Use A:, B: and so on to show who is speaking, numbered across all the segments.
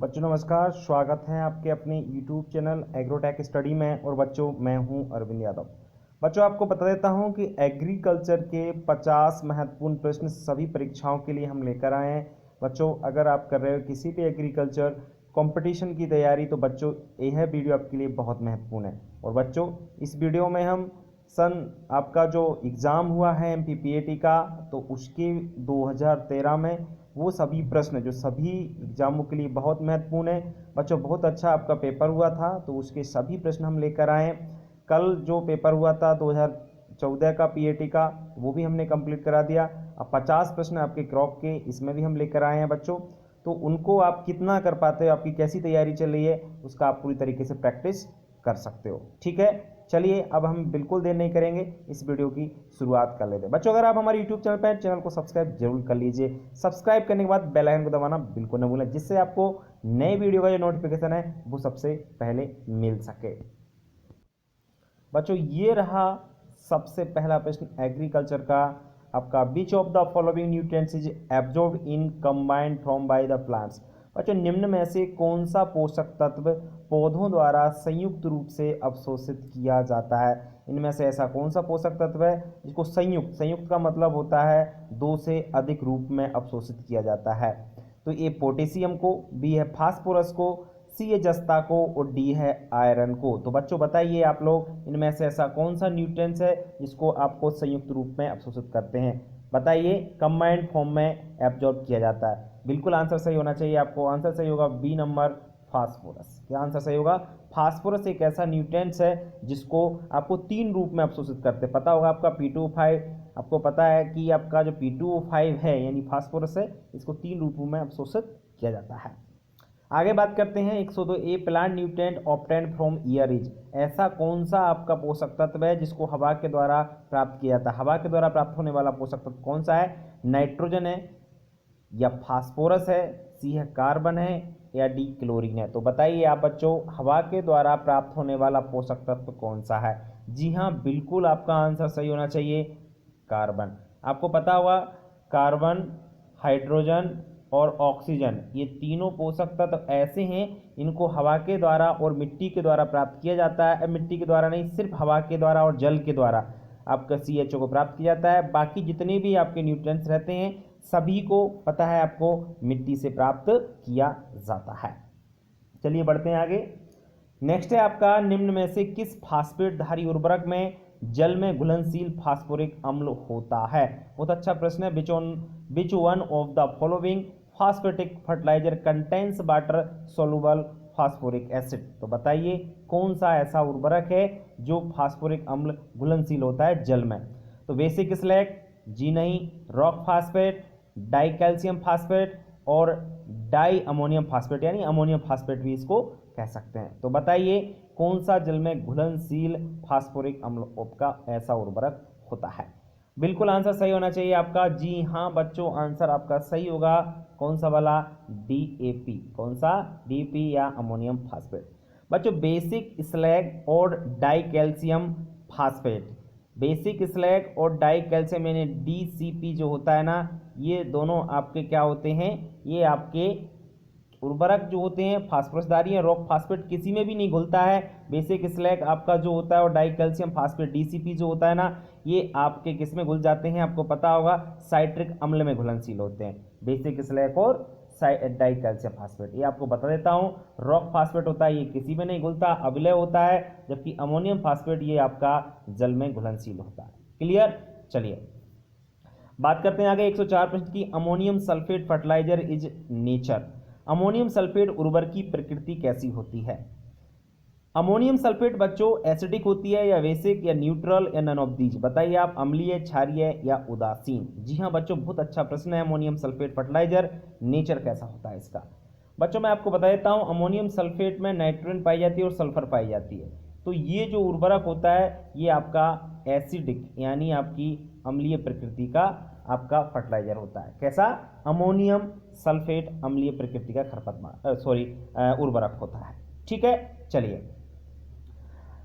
A: बच्चों नमस्कार, स्वागत है आपके अपने YouTube चैनल एग्रोटेक स्टडी में। और बच्चों मैं हूं अरविंद यादव। बच्चों आपको बता देता हूं कि एग्रीकल्चर के 50 महत्वपूर्ण प्रश्न सभी परीक्षाओं के लिए हम लेकर आए हैं। बच्चों अगर आप कर रहे हो किसी भी एग्रीकल्चर कंपटीशन की तैयारी तो बच्चों यह वीडियो आपके लिए बहुत महत्वपूर्ण है। और बच्चों इस वीडियो में हम आपका जो एग्ज़ाम हुआ है MPPAT का तो उसके 2013 में वो सभी प्रश्न जो सभी एग्जामों के लिए बहुत महत्वपूर्ण है। बच्चों बहुत अच्छा आपका पेपर हुआ था तो उसके सभी प्रश्न हम लेकर आए। कल जो पेपर हुआ था 2014 का PAT का वो भी हमने कंप्लीट करा दिया। अब 50 प्रश्न आपके क्रॉप के इसमें भी हम लेकर आए हैं बच्चों। तो उनको आप कितना कर पाते हो, आपकी कैसी तैयारी चल रही है, उसका आप पूरी तरीके से प्रैक्टिस कर सकते हो। ठीक है, चलिए अब हम बिल्कुल देर नहीं करेंगे, इस वीडियो की शुरुआत कर लेते हैं। बच्चों अगर आप हमारे यूट्यूब चैनल पर चैनल को सब्सक्राइब जरूर कर लीजिए। सब्सक्राइब करने के बाद बेल आइकन को दबाना बिल्कुल न भूलें, जिससे आपको नए वीडियो का जो नोटिफिकेशन है वो सबसे पहले मिल सके। बच्चों ये रहा सबसे पहला प्रश्न एग्रीकल्चर का आपका, विच of the following nutrients is absorbed in combined from by the plants. बच्चों निम्न में से कौन सा पोषक तत्व पौधों द्वारा संयुक्त रूप से अवशोषित किया जाता है। इनमें से ऐसा कौन सा पोषक तत्व है जिसको संयुक्त संयुक्त का मतलब होता है दो से अधिक रूप में अवशोषित किया जाता है। तो ए पोटेशियम को, बी है फास्फोरस को, सी है जस्ता को और डी है आयरन को। तो बच्चों बताइए आप लोग इनमें से ऐसा कौन सा न्यूट्रिएंट्स है जिसको आपको संयुक्त रूप में अवशोषित करते हैं। बताइए, कंबाइंड फॉर्म में एब्जॉर्ब किया जाता है। बिल्कुल आंसर सही होना चाहिए आपको। आंसर सही होगा बी नंबर फास्फोरस। क्या आंसर सही होगा? फास्फोरस एक ऐसा न्यूट्रिएंट्स है जिसको आपको 3 रूप में अवशोषित करते हैं। पता होगा आपका P2O5, आपको पता है कि आपका जो P2O5 है यानी फास्फोरस है, इसको 3 रूपों में अवशोषित किया जाता है। आगे बात करते हैं 102, a plant nutrient obtained from air is. ऐसा कौन सा आपका पोषक तत्व है जिसको हवा के द्वारा प्राप्त किया जाता है। हवा के द्वारा प्राप्त होने वाला पोषक तत्व कौन सा है? नाइट्रोजन है या फास्फोरस है, सी है कार्बन है या डी क्लोरीन है। तो बताइए आप बच्चों, हवा के द्वारा प्राप्त होने वाला पोषक तत्व कौन सा है? जी हाँ, बिल्कुल आपका आंसर सही होना चाहिए, कार्बन। आपको पता होगा कार्बन, हाइड्रोजन और ऑक्सीजन ये तीनों पोषक तत्व ऐसे हैं इनको हवा के द्वारा और मिट्टी के द्वारा प्राप्त किया जाता है। मिट्टी के द्वारा नहीं, सिर्फ हवा के द्वारा और जल के द्वारा आपका CHO को प्राप्त किया जाता है। बाकी जितने भी आपके न्यूट्रिएंट्स रहते हैं सभी को पता है आपको मिट्टी से प्राप्त किया जाता है। चलिए बढ़ते हैं आगे। नेक्स्ट है आपका, निम्न में से किस फास्फेट धारी उर्वरक में जल में घुलनशील फास्फोरिक अम्ल होता है। बहुत अच्छा प्रश्न है। Which one of the following phosphatic fertiliser contains water soluble phosphoric acid. तो बताइए कौन सा ऐसा उर्वरक है जो फास्फोरिक अम्ल घुलनशील होता है जल में। तो बेसिक स्लैग, जी नहीं, rock phosphate, die calcium phosphate और डाई अमोनियम फास्फेट यानी अमोनियम फास्फेट भी इसको कह सकते हैं। तो बताइए कौन सा जल में घुलनशील फास्फोरिक अम्ल का ऐसा उर्वरक होता है। बिल्कुल आंसर सही होना चाहिए आपका। जी हाँ बच्चों, आंसर आपका सही होगा। कौन सा वाला? DAP। कौन सा? DAP या अमोनियम फास्फेट। बच्चों बेसिक स्लैग और die calcium phosphate, basic slag और डाई कैल्शियम यानी DCP जो होता है ना, ये दोनों आपके क्या होते हैं? ये आपके उर्वरक जो होते हैं फास्फोरसधारी हैं। रॉक फास्फेट किसी में भी नहीं घुलता है। बेसिक स्लैग आपका जो होता है और डाई कैल्शियम फास्फेट DCP जो होता है ना, ये आपके किस में घुल जाते हैं? आपको पता होगा साइट्रिक अम्ल में घुलनशील होते हैं। बेसिक स्लैग और डाई कैल्शियम फास्फेट ये आपको बता देता हूँ। रॉक फास्फेट होता है ये किसी में नहीं घुलता, अविलय होता है। जबकि अमोनियम फास्फेट ये आपका जल में घुलनशील होता है। क्लियर? चलिए बात करते हैं आगे 104 प्रश्न की, ammonium sulphate fertiliser is nature. Ammonium sulphate उर्वरक की प्रकृति कैसी होती है? अमोनियम सल्फेट बच्चों एसिडिक होती है या बेसिक या न्यूट्रल या नन ऑफ दीज। बताइए आप, अम्लीय, क्षारीय या उदासीन। जी हाँ बच्चों, बहुत अच्छा प्रश्न है। अमोनियम सल्फेट फर्टिलाइजर नेचर कैसा होता है इसका? बच्चों मैं आपको बता देता हूँ, अमोनियम सल्फेट में नाइट्रोजन पाई जाती है और सल्फर पाई जाती है। तो ये जो उर्वरक होता है ये आपका एसिडिक यानी आपकी अम्लीय प्रकृति का आपका फर्टिलाइजर होता है। कैसा? अमोनियम सल्फेट अम्लीय प्रकृति का उर्वरक होता है। ठीक है, चलिए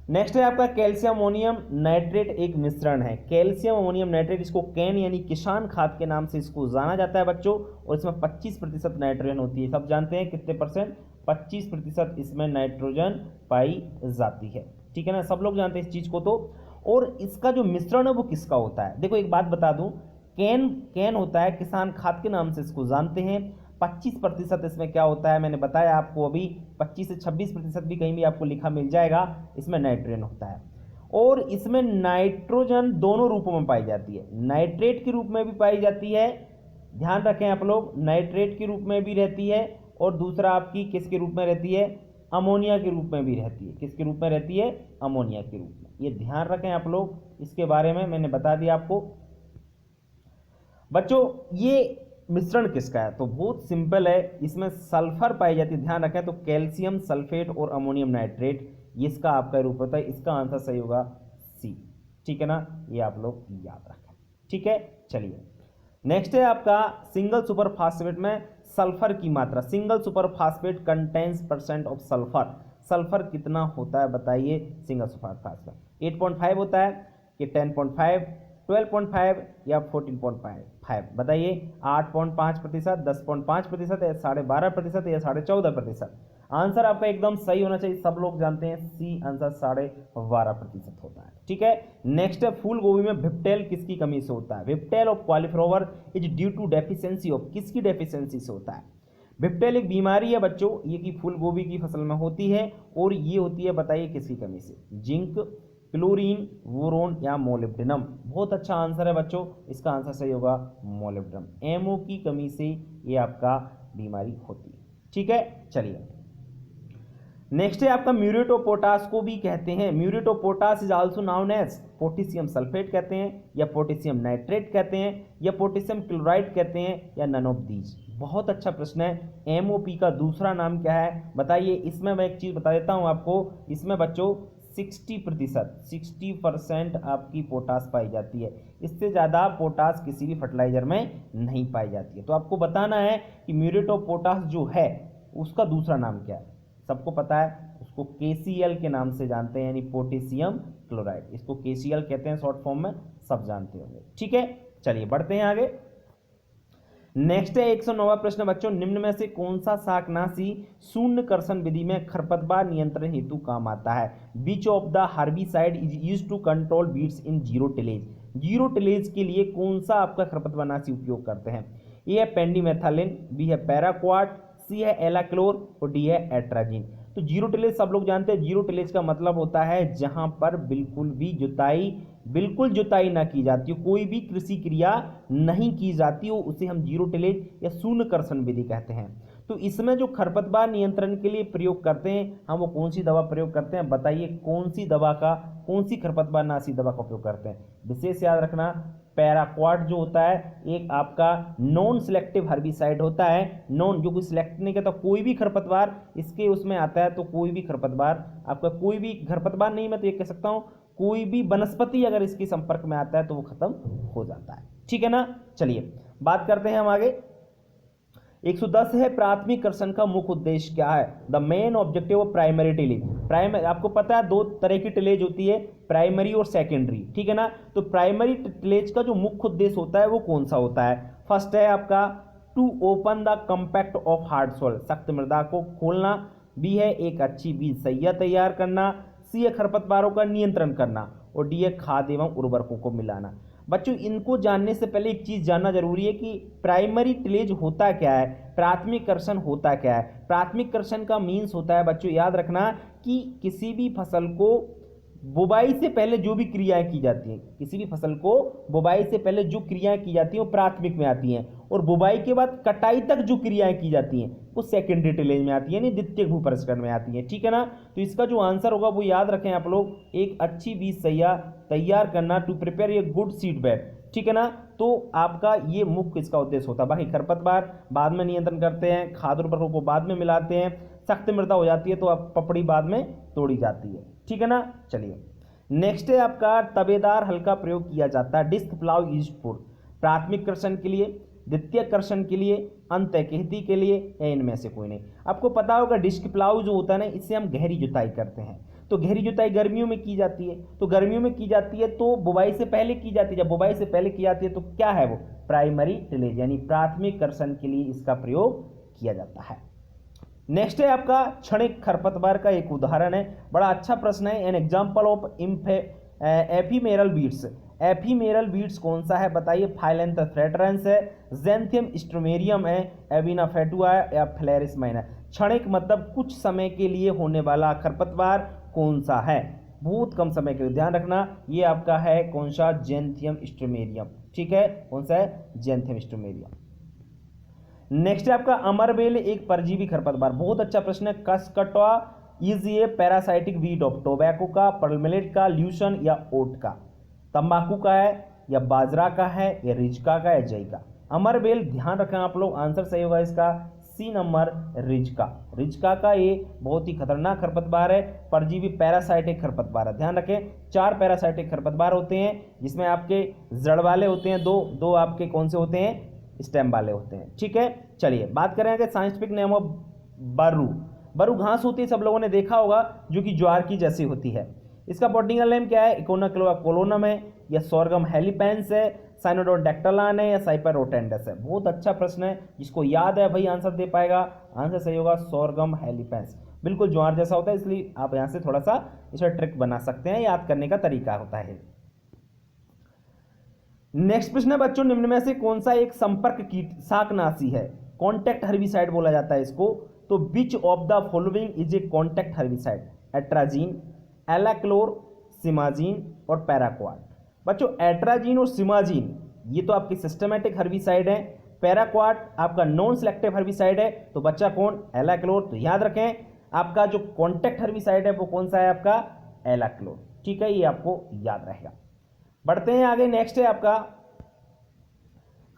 A: नेक्स्ट है आपका कैल्शियम अमोनियम नाइट्रेट एक मिश्रण है। कैल्शियम अमोनियम नाइट्रेट, इसको कैन यानी किसान खाद के नाम से इसको जाना जाता है बच्चों, और इसमें 25% नाइट्रोजन होती है। सब जानते हैं कितने परसेंट, 25% इसमें नाइट्रोजन पाई जाती है। ठीक है ना, सब लोग जानते हैं इस चीज को। तो और इसका जो मिश्रण है वो किसका होता है, देखो एक बात बता दूं, कैन होता है किसान खाद के नाम से इसको जानते हैं। 25% इसमें क्या होता है, मैंने बताया आपको अभी, 25 से 26% भी कहीं भी आपको लिखा मिल जाएगा, इसमें नाइट्रोजन होता है। और इसमें नाइट्रोजन दोनों रूपों में पाई जाती है, नाइट्रेट के रूप में भी पाई जाती है, ध्यान रखें आप लोग, नाइट्रेट के रूप में भी रहती है, और दूसरा आपकी किसके रूप में रहती है, अमोनिया के रूप में भी रहती है। किसके रूप में रहती है, अमोनिया के रूप में। ये ध्यान रखें आप लोग, इसके बारे में मैंने बता दिया आपको। बच्चों ये मिश्रण किसका है, तो बहुत सिंपल है, इसमें सल्फर पाई जाती है, ध्यान रखें। तो कैल्शियम सल्फेट और अमोनियम नाइट्रेट, ये इसका आपका रूप होता है। इसका आंसर सही होगा सी। ठीक है ना, ये आप लोग याद रखें। ठीक है, चलिए नेक्स्ट है आपका सिंगल सुपर फास्फेट में सल्फर की मात्रा। Single super phosphate contains percent of sulphur, sulphur कितना होता है बताइए सिंगल सुपर फास्फेट। 8.5 होता है कि 10.5, 12.5 या 14.5, बताइए। 8.5%, 10.5% या 12.5% या 14.5%। आंसर आपका एकदम सही होना चाहिए, सब लोग जानते हैं सी आंसर 12.5% होता है। ठीक है, नेक्स्ट है फूल गोभी में विप्टेल किसकी कमी से होता है। Whiptail of cauliflower is due to deficiency of, किसकी डेफिशिएंसी से होता है। विप्टेल एक बीमारी है बच्चों, ये की फूल गोभी की फसल में होती है, और ये होती है बताइए किसकी कमी से, जिंक, क्लोरीन, बोरोन या मोलिब्डेनम। बहुत अच्छा आंसर है बच्चों, इसका आंसर सही होगा मोलिब्डेनम। एमओ की कमी से ये आपका बीमारी होती है। ठीक है, चलिए नेक्स्ट है आपका म्यूरेट ऑफ पोटास को भी कहते हैं। Muriate of potash is also known as potassium sulphate कहते हैं, या पोटेशियम नाइट्रेट कहते हैं, या पोटेशियम क्लोराइड कहते हैं, या नन ऑफ दीज। बहुत अच्छा प्रश्न है। एमओपी का दूसरा नाम क्या है बताइए। इसमें मैं एक चीज बता देता हूं आपको, इसमें बच्चों 60% आपकी पोटास पाई जाती है। इससे ज़्यादा पोटास किसी भी फर्टिलाइजर में नहीं पाई जाती है। तो आपको बताना है कि म्यूरेट ऑफ पोटास जो है उसका दूसरा नाम क्या है। सबको पता है, उसको KCl के नाम से जानते हैं, यानी पोटेशियम क्लोराइड। इसको KCl कहते हैं शॉर्ट फॉर्म में, सब जानते होंगे। ठीक है, चलिए बढ़ते हैं आगे। नेक्स्ट है 109वां प्रश्न बच्चों, निम्न में से कौन सा शाकनाशी शून्य कर्षण विधि में खरपतवार नियंत्रण हेतु काम आता है। Which of the herbicide is used to control weeds in zero tillage. Zero tillage के लिए कौन सा आपका खरपतवारनाशी उपयोग करते हैं। ए है पेंडीमेथालिन, बी है पैराक्वाट, सी है एलाक्लोर, और डी है एट्राजिन। तो जीरो टिलेज सब लोग जानते हैं, जीरो टिलेज का मतलब होता है जहां पर बिल्कुल जुताई ना की जाती हो, कोई भी कृषि क्रिया नहीं की जाती हो, उसे हम जीरो टिलेज या शून्य कर्षण विधि कहते हैं। तो इसमें जो खरपतवार नियंत्रण के लिए प्रयोग करते हैं हम, वो कौन सी दवा प्रयोग करते हैं बताइए। कौन सी खरपतवारनाशी दवा का उपयोग करते हैं, विशेष याद रखना। पैराक्वाट जो होता है एक आपका नॉन सिलेक्टिव हर्बिसाइड होता है, नॉन जो कोई सिलेक्ट नहीं करता, कोई भी खरपतवार इसके उसमें आता है। तो कोई भी खरपतवार आपका, कोई भी खरपतवार नहीं, मैं तो ये कह सकता हूं कोई भी वनस्पति अगर इसके संपर्क में आता है तो वो खत्म हो जाता है। ठीक है ना, चलिए बात करते हैं हम आगे। 110 है प्राथमिक कर्षण का मुख्य उद्देश्य क्या है। The main objective of primary tillage. आपको पता है दो तरह की टिलेज होती है, प्राइमरी और सेकेंडरी। ठीक है ना, तो प्राइमरी टिलेज का जो मुख्य उद्देश्य होता है वो कौन सा होता है। फर्स्ट है आपका to open the compact of hard soil, सख्त मृदा को खोलना। बी है एक अच्छी बीज सैया तैयार करना। सी है खरपतवारों का नियंत्रण करना, और डी है खाद एवं उर्वरकों को मिलाना। बच्चों इनको जानने से पहले एक चीज जानना जरूरी है कि प्राइमरी टिलेज होता क्या है, प्राथमिक कर्षण होता क्या है। प्राथमिक कर्षण का मीन्स होता है बच्चों याद रखना कि किसी भी फसल को बुवाई से पहले जो भी क्रियाएं की जाती हैं, किसी भी फसल को बुवाई से पहले जो क्रियाएं की जाती हैं वो प्राथमिक में आती हैं, और बुवाई के बाद कटाई तक जो क्रियाएं की जाती हैं वो सेकेंडरी टिलेज में आती है, यानी द्वितीयक भू परिष्करण में आती हैं। ठीक है ना, तो इसका जो आंसर होगा वो याद रखें आप लोग, एक अच्छी बीज सैया तैयार करना, to prepare a good seed bed. ठीक है ना, तो आपका ये मुख्य इसका उद्देश्य होता है। बाकी खरपतवार बाद में नियंत्रण करते हैं, खाद उर्वरकों को बाद में मिलाते हैं, सख्त मृदा हो जाती है तो अब पपड़ी बाद में तोड़ी जाती है। ठीक है ना, चलिए नेक्स्ट है आपका तबेदार हल का प्रयोग किया जाता है। डिस्क प्लाव यूज्ड फॉर प्राथमिक कर्षण के लिए, द्वितीय कर्षण के लिए, अंतःकेहती के लिए, या इनमें से कोई नहीं। आपको पता होगा डिस्क प्लाव जो होता है ना, इससे हम गहरी जुताई करते हैं। तो गहरी जुताई गर्मियों में की जाती है, तो गर्मियों में की जाती है तो बुवाई से पहले की जाती है। जब बुवाई से पहले की जाती है तो क्या है वो, प्राइमरी टिलेज यानी प्राथमिक कर्षण के लिए इसका प्रयोग किया जाता है। नेक्स्ट है आपका क्षणिक खरपतवार का एक उदाहरण है, बड़ा अच्छा प्रश्न है। An example of ephemeral beads, ephemeral beads कौन सा है बताइए, फाइलेंथस फ्रेटरेंस है, ज़ैंथियम स्ट्रोमेरियम है, एविना फेटुआ है या फ्लेरिस माइनर। क्षणिक मतलब कुछ समय के लिए होने वाला खरपतवार कौन सा है, बहुत कम समय के लिए, ध्यान रखना ये आपका है कौन सा, ज़ैंथियम स्ट्रोमेरियम। ठीक है, कौन सा है, ज़ैंथियम स्ट्रोमेरियम। नेक्स्ट है आपका अमरबेल एक परजीवी खरपतवार, बहुत अच्छा प्रश्न है। कस्कटवा इज ये पैरासाइटिक वीड ऑफ टोबैको का, पर्लमेलेट का, ल्यूशन या ओट का, तंबाकू का है या बाजरा का है या रिजका का या जई का। अमरबेल, ध्यान रखें आप लोग, आंसर सही होगा इसका सी नंबर, रिजका। रिजका का ये बहुत ही खतरनाक खरपतवार है, परजीवी पैरासाइटिक खरपतवार है। ध्यान रखें 4 पैरासाइटिक खरपतवार होते हैं, जिसमें आपके जड़ वाले होते हैं दो आपके कौन से होते हैं, स्टेम वाले होते हैं। ठीक है, चलिए बात करें कि साइंटिफिक नेम ऑफ बरू। बरू घास होती है, सब लोगों ने देखा होगा, जो कि ज्वार की जैसी होती है। इसका बॉटनिकल नेम क्या है, इकोनाक्लोआ कोलोनम है या सोरगम हेलिपेंस है, साइनोडोडैक्टालान है या साइपरोटेंडस है। बहुत अच्छा प्रश्न है, जिसको याद है भाई आंसर दे पाएगा। आंसर सही होगा सोरगम हेलिपेंस, बिल्कुल ज्वार जैसा होता है, इसलिए आप यहाँ से थोड़ा सा इसे ट्रिक बना सकते हैं, याद करने का तरीका होता है। नेक्स्ट प्रश्न है बच्चों, निम्न में से कौन सा एक संपर्क कीट शाकनाशी है, कॉन्टैक्ट हर्बिसाइड बोला जाता है इसको। तो विच of the following is a contact herbicide, atrazine, alachlor, सिमाजीन और पैराक्वाट। बच्चों एट्राजीन और सिमाजीन ये तो आपकी सिस्टमेटिक हर्बिसाइड है, पैराक्वाट आपका नॉन सिलेक्टिव हर्बिसाइड है, तो बच्चा कौन, एलाक्लोर। तो याद रखें आपका जो कॉन्टैक्ट हर्बिसाइड है वो कौन सा है आपका, एलाक्लोर। ठीक है, ये आपको याद रहेगा। बढ़ते हैं आगे, नेक्स्ट है आपका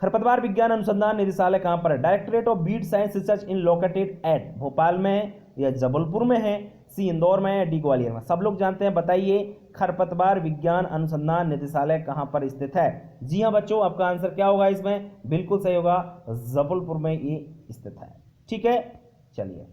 A: खरपतवार विज्ञान अनुसंधान निदेशालय कहां पर है, directorate of Beed science research in located at, Bhopal में है या जबलपुर में है, सी इंदौर में है, डी ग्वालियर में। सब लोग जानते हैं, बताइए खरपतवार विज्ञान अनुसंधान निदेशालय कहां पर स्थित है। जी हां बच्चों, आपका आंसर क्या होगा इसमें, बिल्कुल सही होगा, जबलपुर में ये स्थित है। ठीक है, चलिए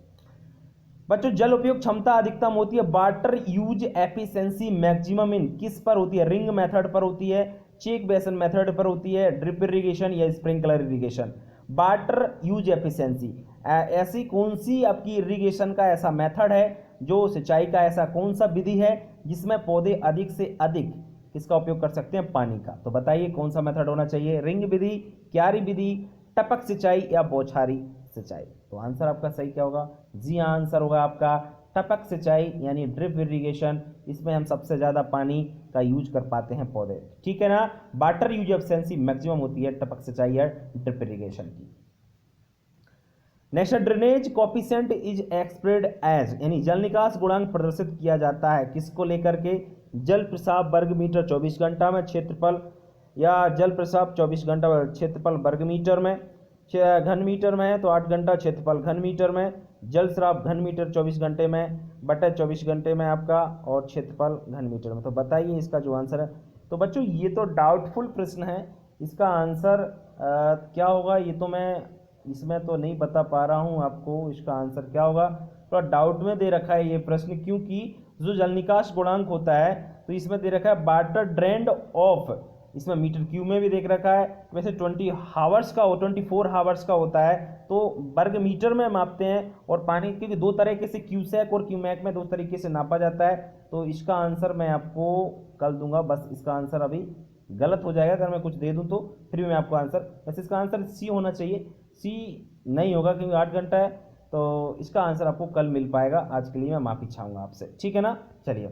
A: बच्चों जल उपयोग क्षमता अधिकतम होती है, water use efficiency maximum in किस पर होती है, रिंग मेथड पर होती है, चेक बेसन मेथड पर होती है, ड्रिप इरिगेशन या sprinkler irrigation. Water use efficiency, ऐसी कौन सी आपकी इरिगेशन का ऐसा मेथड है, जो सिंचाई का ऐसा कौन सा विधि है जिसमें पौधे अधिक से अधिक किसका उपयोग कर सकते हैं, पानी का। तो बताइए कौन सा मेथड होना चाहिए, रिंग विधि, क्यारी विधि, टपक सिंचाई या बौछारी सिंचाई। तो आंसर आपका सही क्या होगा, जी हाँ, आंसर होगा आपका टपक सिंचाई यानी ड्रिप इरिगेशन। इसमें हम सबसे ज़्यादा पानी का यूज कर पाते हैं पौधे। ठीक है ना, वाटर यूज एफिशिएंसी मैक्सिमम होती है टपक सिंचाई या ड्रिप इरिगेशन की। Next, drainage coefficient is expressed as, यानी जल निकास गुणांक प्रदर्शित किया जाता है किसको लेकर के, जल प्रसाव वर्ग मीटर 24 घंटा में क्षेत्रफल, या जल प्रसाव 24 घंटा क्षेत्रफल वर्ग मीटर में, घन मीटर में है तो 8 घंटा क्षेत्रफल घन मीटर में, जल स्राव घन मीटर 24 घंटे में बटे 24 घंटे में आपका, और क्षेत्रफल घन मीटर में। तो बताइए इसका जो आंसर है। तो बच्चों ये तो डाउटफुल प्रश्न है, इसका आंसर क्या होगा, ये तो मैं इसमें तो नहीं बता पा रहा हूँ आपको, इसका आंसर क्या होगा, थोड़ा डाउट में दे रखा है ये प्रश्न, क्योंकि जो जल निकास गुणांक होता है तो इसमें दे रखा है वाटर ड्रेन्ड ऑफ, इसमें मीटर क्यूब में भी देख रखा है, वैसे 24 हावर्स का होता है, तो वर्ग मीटर में मापते हैं। और पानी क्योंकि दो तरीके से क्यूसेक और क्यूमैक में दो तरीके से नापा जाता है, तो इसका आंसर मैं आपको कल दूंगा। बस इसका आंसर अभी गलत हो जाएगा अगर मैं कुछ दे दूं तो, फिर भी मैं आपको आंसर, वैसे इसका आंसर सी होना चाहिए, सी नहीं होगा क्योंकि 8 घंटा है, तो इसका आंसर आपको कल मिल पाएगा। आज के लिए मैं माफी चाहूँगा आपसे, ठीक है ना। चलिए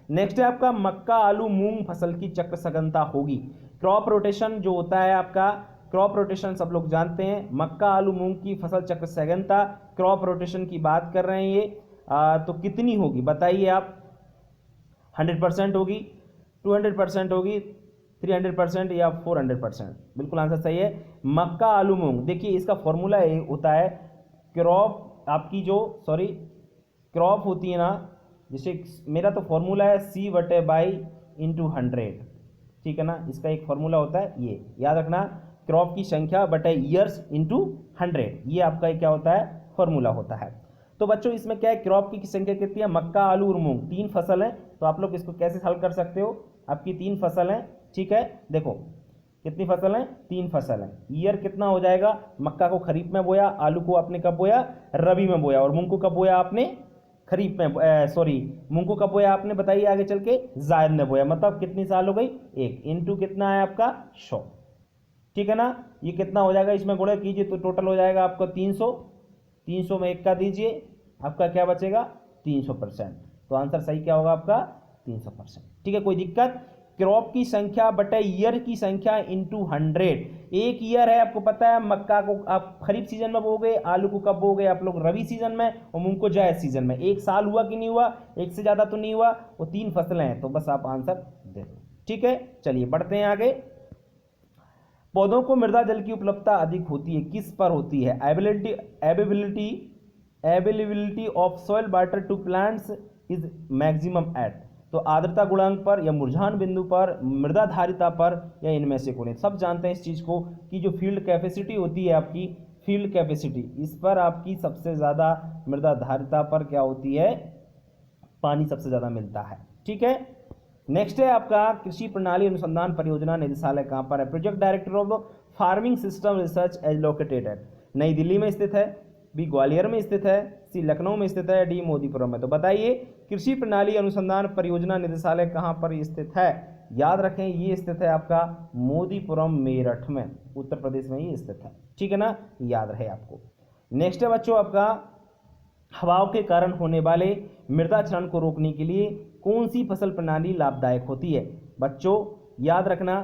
A: नेक्स्ट है आपका मक्का आलू मूंग फसल की चक्र सघनता होगी। क्रॉप रोटेशन जो होता है आपका, क्रॉप रोटेशन सब लोग जानते हैं, मक्का आलू मूंग की फसल चक्र सघनता क्रॉप रोटेशन की बात कर रहे हैं ये, तो कितनी होगी बताइए आप, 100% होगी, 200% होगी, 300% या 400%। बिल्कुल आंसर सही है, मक्का आलू मूंग। देखिए इसका फॉर्मूला होता है क्रॉप आपकी जो क्रॉप होती है ना, जैसे मेरा तो फॉर्मूला है C//100, ठीक है ना, इसका एक फॉर्मूला होता है, ये याद रखना, क्रॉप की संख्या बटे ईयर्स इंटू 100, ये आपका क्या होता है, फॉर्मूला होता है। तो बच्चों इसमें क्या है, क्रॉप की संख्या कितनी है, मक्का, आलू और मूंग, 3 फसल है। तो आप लोग इसको कैसे हल कर सकते हो, आपकी 3 फसल है, ठीक है। देखो कितनी फसल है, 3 फसल है। ईयर कितना हो जाएगा, मक्का को खरीफ में बोया, आलू को आपने कब बोया, रबी में बोया, और मूंग को कब बोया आपने, खरीफ में, सॉरी मूंग को कब बोया आपने, बताइए आगे चल के, जायद में बोया। मतलब कितनी साल हो गई, 1 इंटू कितना है आपका 100, ठीक है ना। ये कितना हो जाएगा, इसमें गुणा कीजिए तो टोटल हो जाएगा आपका 300, 300 में 1 का दीजिए, आपका क्या बचेगा 300%। तो आंसर सही क्या होगा आपका 300%, ठीक है। कोई दिक्कत, क्रॉप की संख्या बटे ईयर की संख्या इंटू 100। एक ईयर है, आपको पता है मक्का को आप खरीफ सीजन में बोगे, आलू को कब बोगे आप लोग, रबी सीजन में, और मूंग को जायद सीजन में। एक साल हुआ कि नहीं हुआ, एक से ज्यादा तो नहीं हुआ, वो 3 फसलें हैं, तो बस आप आंसर दे दो, ठीक है। चलिए बढ़ते हैं आगे। पौधों को मृदा जल की उपलब्धता अधिक होती है, किस पर होती है, ability ability of soil water to plants is maximum at. तो आर्द्रता गुणांक पर, या मुरझान बिंदु पर, मृदा धारिता पर, या इनमें से कोई नहीं। सब जानते हैं इस चीज को कि जो फील्ड कैपेसिटी होती है आपकी, फील्ड कैपेसिटी, इस पर आपकी सबसे ज्यादा मृदा धारिता पर क्या होती है, पानी सबसे ज्यादा मिलता है, ठीक है। नेक्स्ट है आपका कृषि प्रणाली अनुसंधान परियोजना निदेशालय कहां पर है, project director of the farming system research as located at, Nai Delhi में स्थित है, बी ग्वालियर में स्थित है, सी लखनऊ में स्थित है, डी मोदीपुरम में। तो बताइए कृषि प्रणाली अनुसंधान परियोजना निदेशालय कहां पर स्थित है, याद रखें ये स्थित है आपका मोदीपुरम मेरठ में, उत्तर प्रदेश में ही स्थित है, ठीक है ना, याद रहे आपको। नेक्स्ट है बच्चों आपका हवाओं के कारण होने वाले मृदा क्षरण को रोकने के लिए कौन सी फसल प्रणाली लाभदायक होती है। बच्चों याद रखना,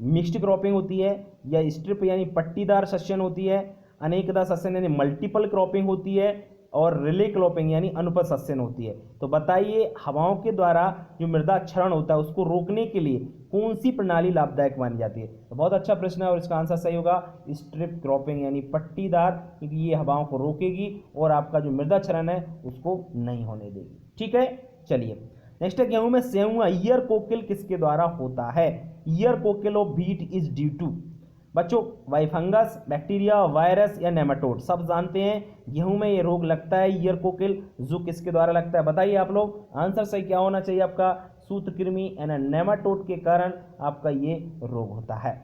A: मिक्स्ड क्रॉपिंग होती है, या स्ट्रिप यानी पट्टीदार सस्यन होती है, अनेकदा सस्यन यानी मल्टीपल क्रॉपिंग होती है, और रिले क्रॉपिंग यानी अनुपद सस्यन होती है। तो बताइए हवाओं के द्वारा जो मृदा क्षरण होता है उसको रोकने के लिए कौन सी प्रणाली लाभदायक मानी जाती है। तो बहुत अच्छा प्रश्न है और इसका आंसर सही होगा स्ट्रिप क्रॉपिंग यानी पट्टीदार, क्योंकि ये हवाओं को रोकेगी और आपका जो मृदा क्षरण है उसको नहीं होने देगी, ठीक है। चलिए नेक्स्ट है गेहूं में सेहुआ ईयर कोकिल किसके द्वारा होता है, ear cockle of wheat is due to. बच्चों वाई फंगस, बैक्टीरिया, वायरस या नेमाटोड, सब जानते हैं गेहूं में ये रोग लगता है ईयर कोकिल, जो किसके द्वारा लगता है बताइए आप लोग। आंसर सही क्या होना चाहिए आपका, सूत्रकृमि यानी नेमाटोड के कारण आपका ये रोग होता है।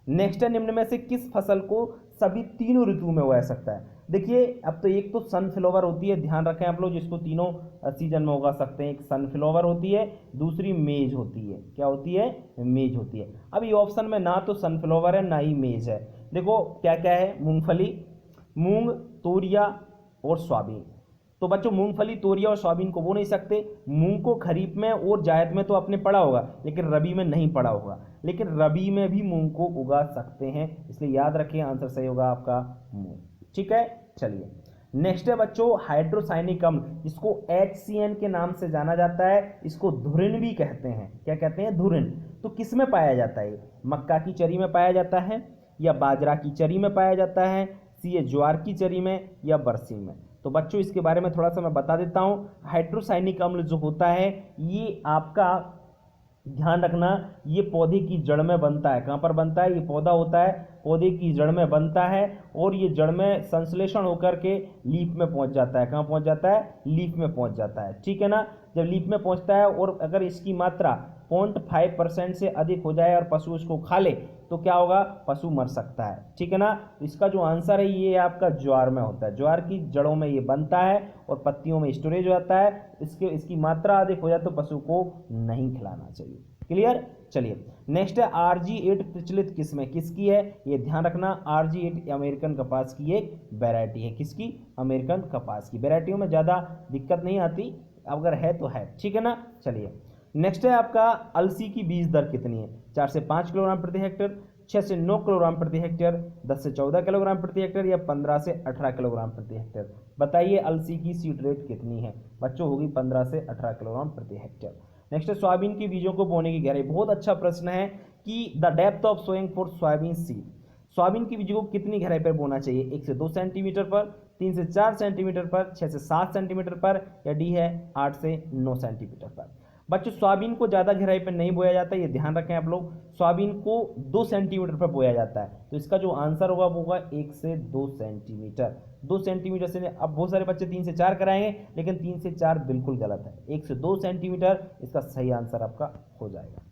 A: नेक्स्ट है निम्न में से किस फसल को सभी तीनों ऋतुओं में उगा सकता है। देखिए अब तो एक तो सनफ्लावर होती है, ध्यान रखें आप लोग, जिसको तीनों सीजन में उगा सकते हैं। एक सनफ्लावर होती है, दूसरी मेज होती है, क्या होती है, मेज होती है। अब ये ऑप्शन में ना तो सनफ्लावर है ना ही मेज है। देखो क्या क्या है, मूंगफली, मूंग, तोरिया और सोयाबीन। तो बच्चों मूंगफली, तोरिया और सोयाबीन को बो नहीं सकते। मूंग को खरीफ में और जायद में तो आपने पढ़ा होगा, लेकिन रबी में नहीं पढ़ा होगा, लेकिन रबी में भी मूंग को उगा सकते हैं, इसलिए याद रखिए आंसर सही होगा आपका मूंग, ठीक है। चलिए नेक्स्ट है बच्चों हाइड्रोसाइनिक अम्ल, जिसको HCN के नाम से जाना जाता है, इसको धुरिन भी कहते हैं। क्या कहते हैं, धुरिन। तो किस में पाया जाता है, मक्का की चरी में पाया जाता है, या बाजरा की चरी में पाया जाता है, सी ज्वार की चरी में, या बरसीन में। तो बच्चों इसके बारे में थोड़ा सा मैं बता देता हूं। हाइड्रोसाइनिक अम्ल जो होता है ये आपका ध्यान रखना, ये पौधे की जड़ में बनता है। कहाँ पर बनता है, ये पौधा होता है, पौधे की जड़ में बनता है, और ये जड़ में संश्लेषण होकर के लीफ में पहुंच जाता है। कहाँ पहुंच जाता है, लीफ में पहुंच जाता है, ठीक है ना। जब लीफ में पहुंचता है और अगर इसकी मात्रा 0.5% से अधिक हो जाए और पशु इसको खा ले तो क्या होगा, पशु मर सकता है, ठीक है ना। तो इसका जो आंसर है ये आपका ज्वार में होता है, ज्वार की जड़ों में ये बनता है और पत्तियों में स्टोरेज हो जाता है। इसकी मात्रा अधिक हो जाए तो पशु को नहीं खिलाना चाहिए, क्लियर। चलिए नेक्स्ट है RG8 प्रचलित किस्म किसकी है, ये ध्यान रखना। RG8 अमेरिकन कपास की एक वैरायटी है, किसकी, अमेरिकन कपास की। वैरायटियों में ज़्यादा दिक्कत नहीं आती, अगर है तो है, ठीक है ना। चलिए नेक्स्ट है आपका अलसी की बीज दर कितनी है, 4 से 5 किलोग्राम प्रति हेक्टेयर, 6 से 9 किलोग्राम प्रति हेक्टेयर, 10 से 14 किलोग्राम प्रति हेक्टेयर, या 15 से 18 किलोग्राम प्रति हेक्टेयर। बताइए अलसी की सीड रेट कितनी है, बच्चों होगी 15 से 18 किलोग्राम प्रति हेक्टेयर। नेक्स्ट है सोयाबीन के बीजों को बोने की गहराई, बहुत अच्छा प्रश्न है कि the depth of sowing for soybean seed, soybean के बीजों को कितनी गहराई पर बोना चाहिए, 1 से 2 सेंटीमीटर पर, 3 से 4 सेंटीमीटर पर, 6 से 7 सेंटीमीटर पर, या डी है 8 से 9 सेंटीमीटर पर। बच्चों सोयाबीन को ज़्यादा गहराई पर नहीं बोया जाता, ये ध्यान रखें आप लोग। सोयाबीन को 2 सेंटीमीटर पर बोया जाता है, तो इसका जो आंसर होगा वो होगा 1 से 2 सेंटीमीटर। 2 सेंटीमीटर से, अब बहुत सारे बच्चे 3 से 4 कराएंगे, लेकिन 3 से 4 बिल्कुल गलत है। 1 से 2 सेंटीमीटर इसका सही आंसर आपका हो जाएगा।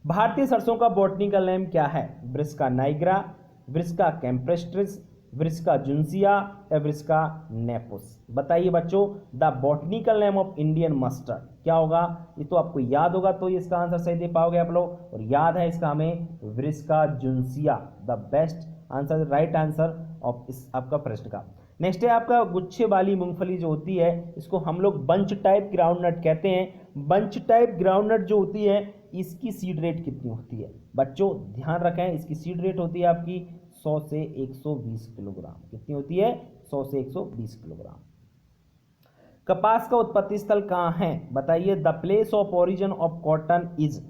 A: भारतीय सरसों का बॉटनिकल नेम क्या है? ब्रिस्का नाइग्रा, ब्रिस्का कैम्पेस्ट्रिस, ब्रिस्का जुन्सिया या ब्रिस्का नेपुस? बताइए बच्चों, the botanical name of Indian mustard क्या होगा? ये तो आपको याद होगा तो इसका आंसर सही दे पाओगे आप लोग, और याद है इसका हमें brassica juncea, the best answer, right answer of इस आपका प्रश्न का। नेक्स्ट है आपका गुच्छे वाली मूंगफली जो होती है, इसको हम लोग बंच टाइप ग्राउंडनट कहते हैं। बंच टाइप ग्राउंडनट जो होती है, इसकी सीड रेट कितनी होती है? बच्चों ध्यान रखें, इसकी सीड रेट होती है आपकी 100 से 120 किलोग्राम। कितनी होती है? 100 से 120 किलोग्राम। कपास का उत्पत्ति स्थल कहाँ है? बताइए। The place of origin of cotton is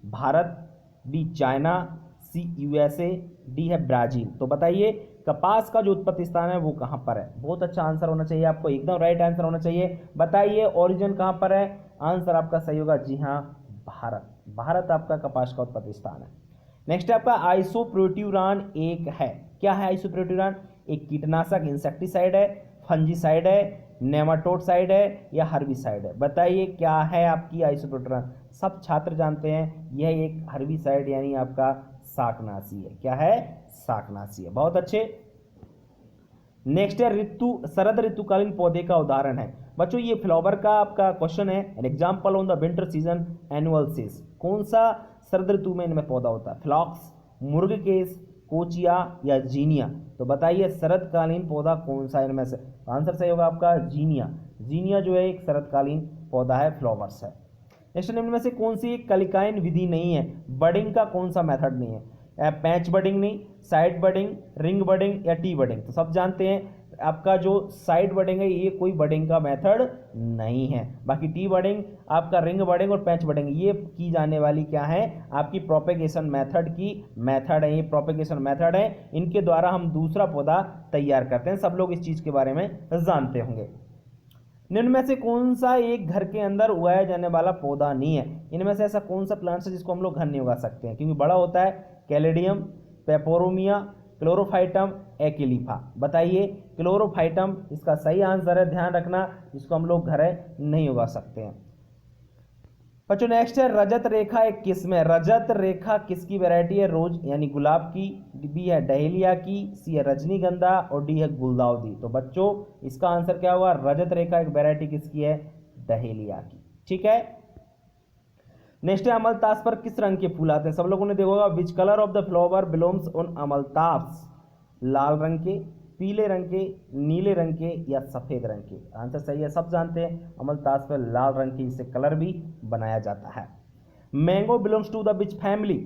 A: Bharat, B China, C USA, D है ब्राजील। तो बताइए कपास का जो उत्पत्ति स्थान है वो कहाँ पर है? बहुत अच्छा आंसर होना चाहिए आपको, एकदम राइट आंसर होना चाहिए। बताइए ओरिजिन कहाँ पर है? आंसर आपका सही होगा, जी हाँ, भारत। भारत आपका कपास का उत्पत्ति स्थान है। नेक्स्ट है आपका आइसोप्रोट्यूरान एक है। क्या है आइसोप्रोट्यूरान? एक कीटनाशक इंसेक्टिसाइड है, फंजीसाइड है, नेमाटोडसाइड है या हर्बिसाइड है? बताइए क्या है आपकी आइसोप्रोट्यूरान? सब छात्र जानते हैं यह एक हर्बिसाइड यानी आपका शाकनाशी है। क्या है? शाकनाशी है। बहुत अच्छे। नेक्स्ट है शरद ऋतुकालीन पौधे का उदाहरण है। बच्चों ये फ्लावर का आपका क्वेश्चन है। An example on the winter season annual सीज। कौन सा शरद ऋतु में इनमें पौधा होता है? फ्लॉक्स, मुर्गकेस, कोचिया या जीनिया? तो बताइए शरदकालीन पौधा कौन सा इनमें से? आंसर सही होगा आपका जीनिया। जीनिया जो है एक शरदकालीन पौधा है, फ्लावर्स है। नेक्स्ट इनमें से कौन सी एक कलिकायन विधि नहीं है? बडिंग का कौन सा मेथड नहीं है? पैच बडिंग नहीं, साइड बडिंग, रिंग बडिंग या टी बडिंग? तो सब जानते हैं आपका जो साइड बडिंग है ये कोई बडिंग का मेथड नहीं है। बाकी टी बडिंग, आपका रिंग बडिंग और पैच बडिंग ये की जाने वाली क्या है? आपकी प्रोपेगेशन मेथड की मेथड है। ये प्रोपेगेशन मेथड है, इनके द्वारा हम दूसरा पौधा तैयार करते हैं। सब लोग इस चीज के बारे में जानते होंगे। निम्न में से कौन सा एक घर के अंदर उगाया जाने वाला पौधा नहीं है? इनमें से ऐसा कौन सा प्लांट है जिसको हम लोग घर नहीं उगा सकते हैं क्योंकि बड़ा होता है? Caladium, peperomia, chlorophytum, acalypha? बताइए क्लोरोफाइटम इसका सही आंसर है, ध्यान रखना, जिसको हम लोग घर नहीं उगा सकते हैं। बच्चों नेक्स्ट है रजत रेखा एक किस्म है। रजत रेखा किसकी वैरायटी है? रोज यानी गुलाब की, बी है डहेलिया की, सी है रजनीगंधा और डी है गुलदाउदी। तो बच्चों इसका आंसर क्या होगा? रजत रेखा एक वैरायटी किसकी है? डहेलिया की। ठीक है। नेक्स्ट है अमलतास पर किस रंग के फूल आते हैं? सब लोगों ने देखा होगा which colour of the flower belongs on amaltas? लाल रंग के, पीले रंग के, नीले रंग के या सफेद रंग के? आंसर सही है, सब जानते हैं अमलतास पर लाल रंग की इसे कलर भी बनाया जाता है। Mango belongs to the which family?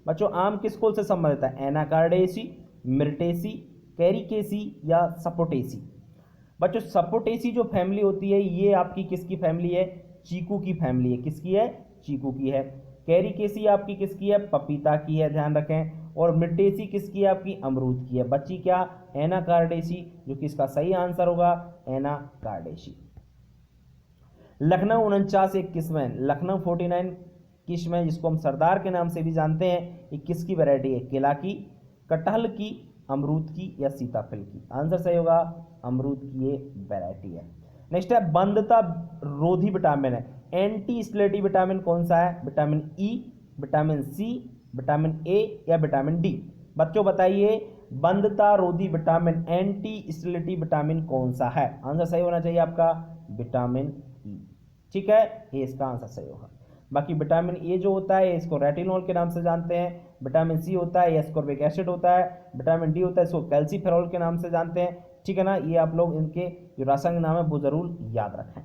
A: बच्चों आम किस कुल से संबंधित है? एनाकार्डेसी, मिर्टेसी, कैरिकेसी या सपोटेसी? बच्चों सपोटेसी जो फैमिली होती है ये आपकी किसकी फैमिली है? चीकू की फैमिली है। किसकी है? चीकू की है। कैरिकेसी आपकी किसकी है? पपीता की है, ध्यान रखें। और मिर्टेसी किसकी है? आपकी अमरूद की है। बच्ची क्या? एनाकार्डेसी, जो कि इसका सही आंसर होगा एनाकार्डेसी। लखनऊ 49 एक किस्म है। लखनऊ 49 किस्म है जिसको हम सरदार के नाम से भी जानते हैं। ये किसकी वैरायटी है? केला की, कटहल की, अमरूद की या सीताफल की? आंसर सही होगा अमरूद की ये वैरायटी है। नेक्स्ट है बंधता रोधी विटामिन है। एंटी स्लेटिव विटामिन कौन सा है? Vitamin E, vitamin C, vitamin A या विटामिन डी? बच्चों बताइए बंधता रोधी विटामिन एंटी स्लेटिव विटामिन कौन सा है? आंसर सही होना चाहिए आपका विटामिन ई। ठीक है, ये इसका आंसर सही होगा। बाकी विटामिन ए जो होता है इसको रेटिनॉल के नाम से जानते हैं। विटामिन सी होता है ये एस्कॉर्बिक एसिड होता है। विटामिन डी होता है इसको कैल्सीफेरॉल के नाम से जानते हैं। ठीक है ना, ये आप लोग इनके जो रासायनिक नाम है वो जरूर याद रखें।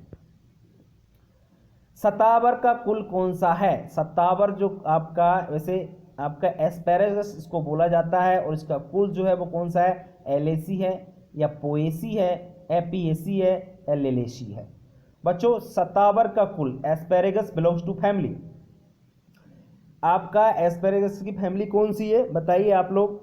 A: सतावर का कुल कौन सा है? सतावर जो आपका वैसे आपका एस्पेरेगस इसको बोला जाता है और इसका कुल जो है वो कौन सा है? एलेसी है या पोएसी है, एपीएसी है या लेलेसी है? बच्चों सतावर का कुल एस्पेरेगस बिलोंग्स टू फैमिली। आपका एस्पेरेगस की फैमिली कौन सी है बताइए आप लोग?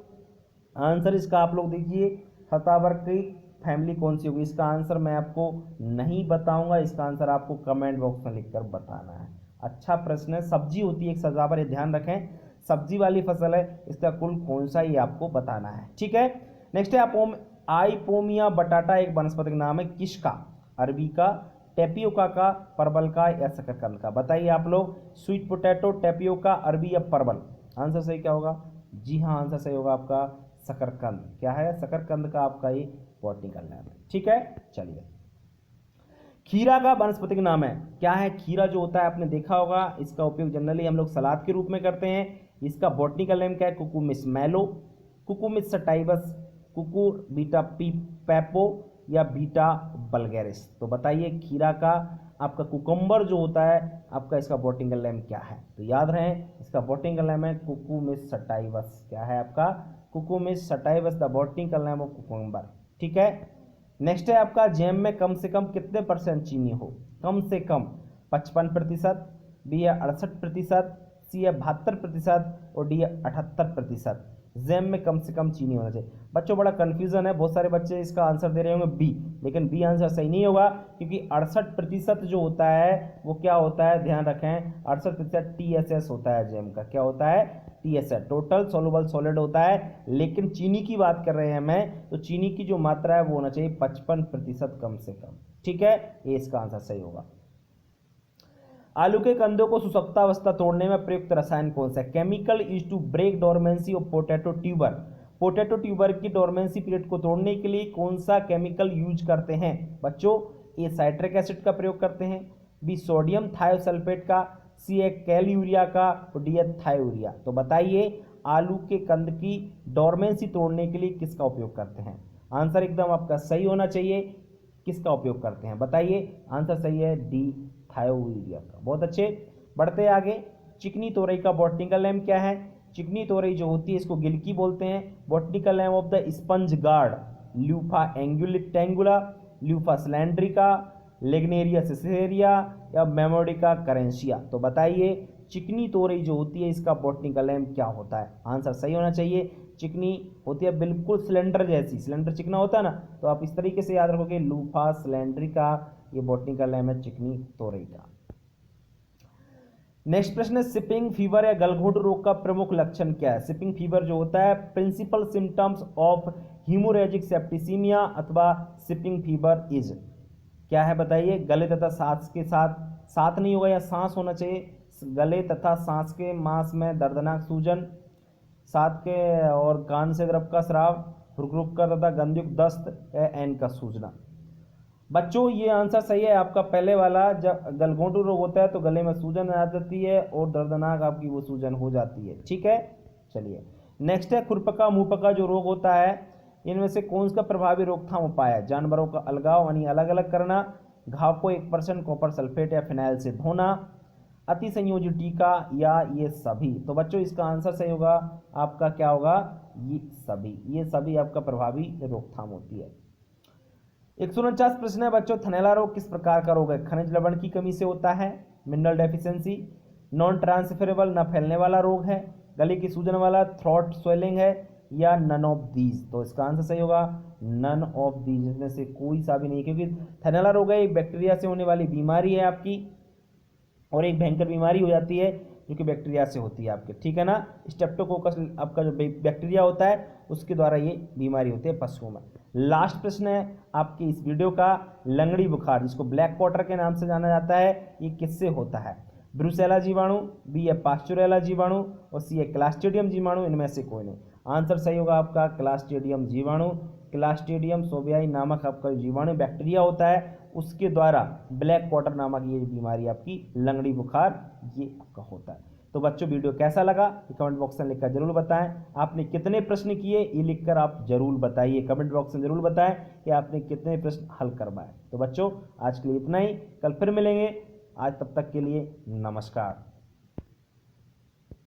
A: आंसर इसका आप लोग देखिए सतावर की फैमिली कौन सी होगी? इसका आंसर मैं आपको नहीं बताऊंगा, इसका आंसर आपको कमेंट बॉक्स में लिखकर बताना है। अच्छा प्रश्न है। सब्जी होती है एक सजावर, ये ध्यान रखें, सब्जी वाली फसल है, इसका कुल कौन सा ये आपको बताना है। ठीक है, नेक्स्ट है आइपोमिया बटाटा एक वानस्पतिक नाम है किसका? अरबी का, टेपियोका का, परवल का या शकरकंद का? बताइए आप लोग। स्वीट पोटैटो, टेपियोका, अरबी या परवल? आंसर सही क्या होगा? जी हाँ, आंसर सही होगा आपका शकरकंद। क्या है? शकरकंद का आपका ये बॉटनिकल नाम है। ठीक है, चलिए। खीरा का वानस्पतिक नाम है, क्या है? खीरा जो होता है आपने देखा होगा, इसका उपयोग जनरली हम लोग सलाद के रूप में करते हैं। इसका बॉटनिकल नेम क्या है? कुकुमिस मैलो, कुकुमिस सटाइवस, कुकुर बीटा पी पैपो या बीटा बल्गेरिस? तो बताइए खीरा का आपका कुकुम्बर जो होता है आपका, इसका बॉटनिकल नेम क्या है? तो याद रहे, इसका बॉटनिकल नेम है कुकुमिस सटाइवस। क्या है आपका? Cucumis sativus the botanical name of cucumber. ठीक है, नेक्स्ट है आपका जैम में कम से कम कितने % चीनी हो? कम से कम 55%, बी है 68%, सी है 72% और डी है 78%। जैम में कम से कम चीनी होना चाहिए। बच्चों बड़ा कंफ्यूजन है, बहुत सारे बच्चे इसका आंसर दे रहे होंगे बी, लेकिन बी आंसर सही नहीं होगा, क्योंकि 68% जो होता है वो क्या होता है? ध्यान रखें, 68% TSS होता है जैम का। क्या होता है? TSS, टोटल सोलुबल सॉलिड होता है। लेकिन चीनी की बात कर रहे हैं मैं, तो चीनी की जो मात्रा है वो होना चाहिए 55% कम से कम। ठीक है, ये इसका आंसर सही होगा। आलू के कंदों को सुसप्तावस्था तोड़ने में प्रयुक्त रसायन कौन सा है? Chemical use to break dormancy of potato tuber. Potato tuber की डोरमेंसी पीरियड को तोड़ने के लिए कौन सा केमिकल यूज करते हैं बच्चों? ए साइट्रिक एसिड का प्रयोग करते हैं, बी सोडियम थायोसल्फेट का, सी है कैल यूरिया का, और डी है थायूरिया। तो बताइए आलू के कंद की डोरमेंसी तोड़ने के लिए किसका उपयोग करते हैं? आंसर एकदम आपका सही होना चाहिए। किसका उपयोग करते हैं बताइए? आंसर सही है डी, थायोरिया का। बहुत अच्छे, बढ़ते आगे। चिकनी तोरई का बॉटनिकल नेम क्या है? चिकनी तोरई जो होती है इसको गिलकी बोलते हैं। Botanical name of the sponge gourd, luffa acutangula, luffa cylindrica, lagenaria siceraria या मेमोडिका करेंशिया? तो बताइए चिकनी तोरई जो होती है इसका बॉटनिकल नेम क्या होता है? आंसर सही होना चाहिए। चिकनी होती है बिल्कुल सिलेंडर जैसी, सिलेंडर चिकना होता है ना, तो आप इस तरीके से याद रखोगे, लूफा स्लैंड्रिका, ये बॉटनिकल नेम है चिकनी तोरई का। नेक्स्ट प्रश्न है सिपिंग फीवर या गलघोटू रोग का प्रमुख लक्षण क्या है? सिपिंग फीवर जो होता है, principal symptoms of haemorrhagic septicaemia अथवा सिपिंग फीवर इज, क्या है बताइए? गले तथा सांस के साथ नहीं होगा या सांस होना चाहिए। गले तथा सांस के मांस में दर्दनाक सूजन, साथ के और कान से द्रव का स्राव, रुक का तथा गंधयुक्त दस्त या एन का सूजना? बच्चों ये आंसर सही है आपका पहले वाला। जब गलघोंटू रोग होता है तो गले में सूजन आ जाती है और दर्दनाक आपकी वो सूजन हो जाती है। ठीक है, चलिए। नेक्स्ट है खुरपका मुंहपका जो रोग होता है, इनमें से कौन सा प्रभावी रोकथाम उपाय है? जानवरों का अलगाव यानी अलग अलग करना, घाव को 1% कॉपर सल्फेट या फिनाइल से धोना, अति संयोजी टीका या ये सभी? तो बच्चों इसका आंसर सही होगा आपका, क्या होगा? ये सभी आपका प्रभावी रोकथाम होती है। 149 प्रश्न है बच्चों, थनैला रोग किस प्रकार का रोग है? खनिज लवण की कमी से होता है, मिनरल डेफिशिएंसी, नॉन ट्रांसफरेबल न फैलने वाला रोग है, गले की सूजन वाला, थ्रोट स्वेलिंग है या नन ऑफ दीज? तो इसका आंसर सही होगा नन ऑफ दीज, इसमें से कोई सा भी नहीं, क्योंकि थनैला रोग है एक बैक्टीरिया से होने वाली बीमारी है आपकी, और एक भयंकर बीमारी हो जाती है जो कि बैक्टीरिया से होती है आपके। ठीक है ना, स्टेप्टोकोकस आपका जो बैक्टीरिया होता है उसके द्वारा ये बीमारी होती है पशुओं में। लास्ट प्रश्न है आपके इस वीडियो का, लंगड़ी बुखार जिसको ब्लैक क्वार्टर के नाम से जाना जाता है, ये किससे होता है? ब्रूसेला जीवाणु, बी है पास्चुरेला जीवाणु और सी है क्लास्ट्रीडियम जीवाणु? इनमें से कोई नहीं। आंसर सही होगा आपका क्लास्ट्रीडियम जीवाणु। क्लास्ट्रीडियम सोबियाई नामक आपका जीवाणु बैक्टीरिया होता है, उसके द्वारा ब्लैक क्वार्टर नामक ये बीमारी आपकी लंगड़ी बुखार ये आपका होता है। तो बच्चों वीडियो कैसा लगा ये कमेंट बॉक्स में लिखकर जरूर बताएं। आपने कितने प्रश्न किए ये लिखकर आप जरूर बताइए, कमेंट बॉक्स में जरूर बताएं कि आपने कितने प्रश्न हल करवाए। तो बच्चों आज के लिए इतना ही, कल फिर मिलेंगे। आज तब तक के लिए नमस्कार।